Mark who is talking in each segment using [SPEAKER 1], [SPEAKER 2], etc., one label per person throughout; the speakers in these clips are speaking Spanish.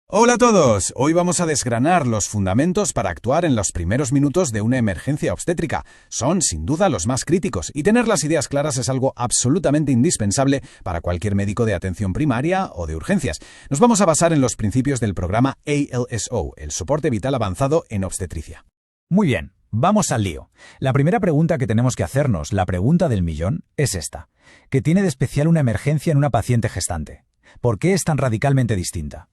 [SPEAKER 1] Hola a todos, hoy vamos a desgranar los fundamentos para actuar en los primeros minutos de una emergencia obstétrica. Son, sin duda, los más críticos, y tener las ideas claras es algo absolutamente indispensable para cualquier médico de atención primaria o de urgencias. Nos vamos a basar en los principios del programa ALSO, el soporte vital avanzado en obstetricia.
[SPEAKER 2] Muy bien, vamos al lío. La primera pregunta que tenemos que hacernos, la pregunta del millón, es esta. ¿Qué tiene de especial una emergencia en una paciente gestante? ¿Por qué es tan radicalmente distinta?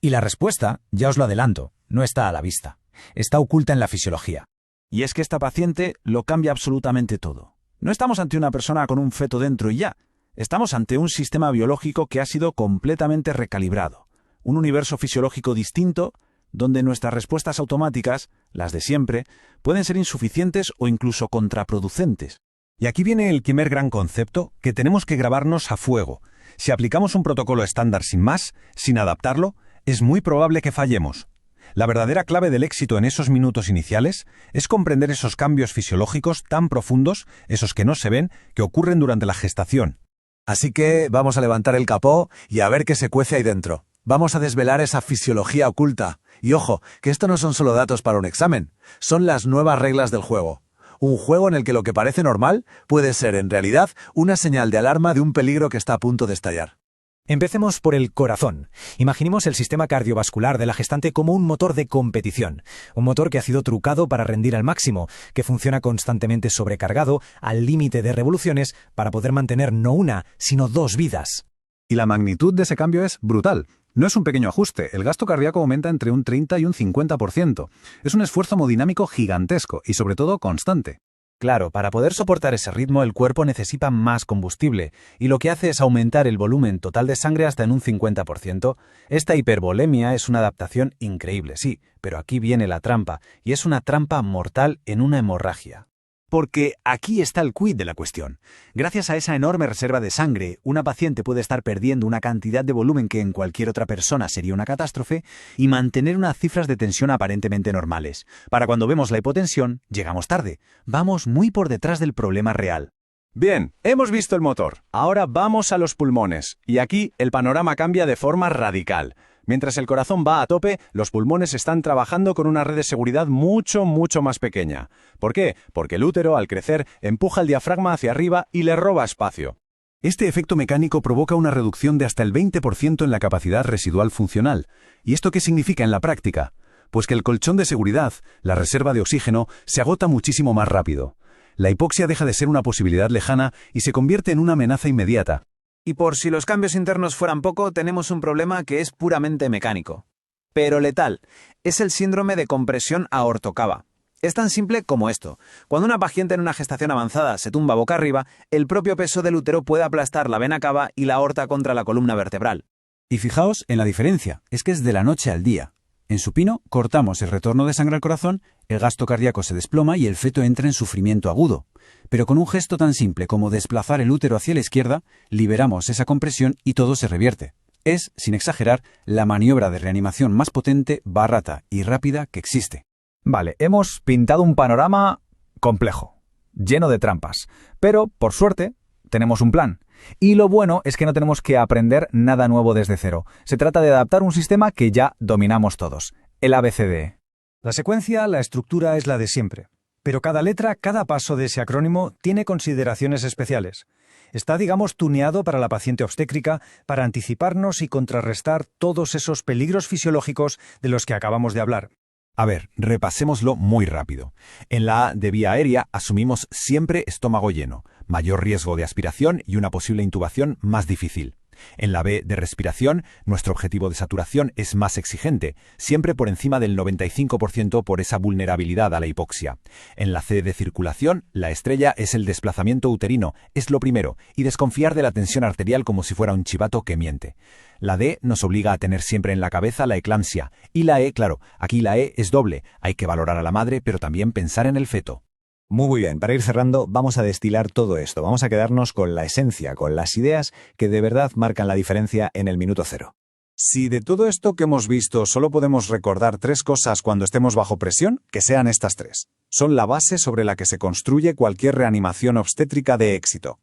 [SPEAKER 2] Y la respuesta, ya os lo adelanto, no está a la vista. Está oculta en la fisiología.
[SPEAKER 3] Y es que esta paciente lo cambia absolutamente todo. No estamos ante una persona con un feto dentro y ya. Estamos ante un sistema biológico que ha sido completamente recalibrado. Un universo fisiológico distinto donde nuestras respuestas automáticas, las de siempre, pueden ser insuficientes o incluso contraproducentes.
[SPEAKER 4] Y aquí viene el primer gran concepto que tenemos que grabarnos a fuego. Si aplicamos un protocolo estándar sin más, sin adaptarlo, es muy probable que fallemos. La verdadera clave del éxito en esos minutos iniciales es comprender esos cambios fisiológicos tan profundos, esos que no se ven, que ocurren durante la gestación.
[SPEAKER 5] Así que vamos a levantar el capó y a ver qué se cuece ahí dentro. Vamos a desvelar esa fisiología oculta. Y ojo, que esto no son solo datos para un examen, son las nuevas reglas del juego. Un juego en el que lo que parece normal puede ser, en realidad, una señal de alarma de un peligro que está a punto de estallar.
[SPEAKER 2] Empecemos por el corazón. Imaginemos el sistema cardiovascular de la gestante como un motor de competición. Un motor que ha sido trucado para rendir al máximo, que funciona constantemente sobrecargado, al límite de revoluciones, para poder mantener no una, sino dos vidas.
[SPEAKER 4] Y la magnitud de ese cambio es brutal. No es un pequeño ajuste, el gasto cardíaco aumenta entre un 30 y un 50%. Es un esfuerzo hemodinámico gigantesco y sobre todo constante.
[SPEAKER 6] Claro, para poder soportar ese ritmo el cuerpo necesita más combustible, y lo que hace es aumentar el volumen total de sangre hasta en un 50%. Esta hipervolemia es una adaptación increíble, sí, pero aquí viene la trampa, y es una trampa mortal en una hemorragia.
[SPEAKER 3] Porque aquí está el quid de la cuestión. Gracias a esa enorme reserva de sangre, una paciente puede estar perdiendo una cantidad de volumen que en cualquier otra persona sería una catástrofe y mantener unas cifras de tensión aparentemente normales. Para cuando vemos la hipotensión, llegamos tarde. Vamos muy por detrás del problema real.
[SPEAKER 4] Bien, hemos visto el motor. Ahora vamos a los pulmones. Y aquí el panorama cambia de forma radical. Mientras el corazón va a tope, los pulmones están trabajando con una red de seguridad mucho más pequeña. ¿Por qué? Porque el útero, al crecer, empuja el diafragma hacia arriba y le roba espacio. Este efecto mecánico provoca una reducción de hasta el 20% en la capacidad residual funcional. ¿Y esto qué significa en la práctica? Pues que el colchón de seguridad, la reserva de oxígeno, se agota muchísimo más rápido. La hipoxia deja de ser una posibilidad lejana y se convierte en una amenaza inmediata.
[SPEAKER 6] Y por si los cambios internos fueran poco, tenemos un problema que es puramente mecánico. Pero letal. Es el síndrome de compresión aortocava. Es tan simple como esto. Cuando una paciente en una gestación avanzada se tumba boca arriba, el propio peso del útero puede aplastar la vena cava y la aorta contra la columna vertebral.
[SPEAKER 1] Y fijaos en la diferencia, es que es de la noche al día. En supino, cortamos el retorno de sangre al corazón, el gasto cardíaco se desploma y el feto entra en sufrimiento agudo. Pero con un gesto tan simple como desplazar el útero hacia la izquierda, liberamos esa compresión y todo se revierte. Es, sin exagerar, la maniobra de reanimación más potente, barata y rápida que existe.
[SPEAKER 2] Vale, hemos pintado un panorama complejo, lleno de trampas. Pero, por suerte, tenemos un plan. Y lo bueno es que no tenemos que aprender nada nuevo desde cero. Se trata de adaptar un sistema que ya dominamos todos, el ABCDE.
[SPEAKER 7] La secuencia, la estructura es la de siempre. Pero cada letra, cada paso de ese acrónimo tiene consideraciones especiales. Está, digamos, tuneado para la paciente obstétrica para anticiparnos y contrarrestar todos esos peligros fisiológicos de los que acabamos de hablar.
[SPEAKER 4] A ver, repasémoslo muy rápido. En la A de vía aérea asumimos siempre estómago lleno, mayor riesgo de aspiración y una posible intubación más difícil. En la B de respiración, nuestro objetivo de saturación es más exigente, siempre por encima del 95% por esa vulnerabilidad a la hipoxia. En la C de circulación, la estrella es el desplazamiento uterino, es lo primero, y desconfiar de la tensión arterial como si fuera un chivato que miente. La D nos obliga a tener siempre en la cabeza la eclampsia. Y la E, claro, aquí la E es doble, hay que valorar a la madre, pero también pensar en el feto.
[SPEAKER 8] Muy bien, para ir cerrando, vamos a destilar todo esto. Vamos a quedarnos con la esencia, con las ideas que de verdad marcan la diferencia en el minuto cero.
[SPEAKER 4] Si de todo esto que hemos visto solo podemos recordar 3 cosas cuando estemos bajo presión, que sean estas 3. Son la base sobre la que se construye cualquier reanimación obstétrica de éxito.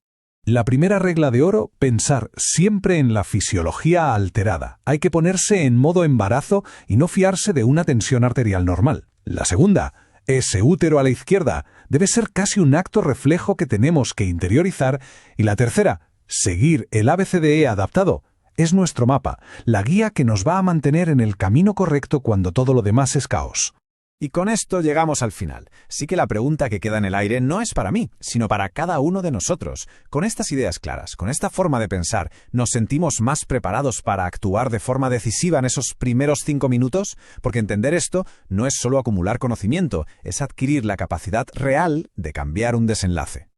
[SPEAKER 9] La primera regla de oro, pensar siempre en la fisiología alterada. Hay que ponerse en modo embarazo y no fiarse de una tensión arterial normal. La segunda, ese útero a la izquierda, debe ser casi un acto reflejo que tenemos que interiorizar. Y la tercera, seguir el ABCDE adaptado. Es nuestro mapa, la guía que nos va a mantener en el camino correcto cuando todo lo demás es caos.
[SPEAKER 3] Y con esto llegamos al final. Sí que la pregunta que queda en el aire no es para mí, sino para cada uno de nosotros. Con estas ideas claras, con esta forma de pensar, ¿nos sentimos más preparados para actuar de forma decisiva en esos primeros 5 minutos? Porque entender esto no es solo acumular conocimiento, es adquirir la capacidad real de cambiar un desenlace.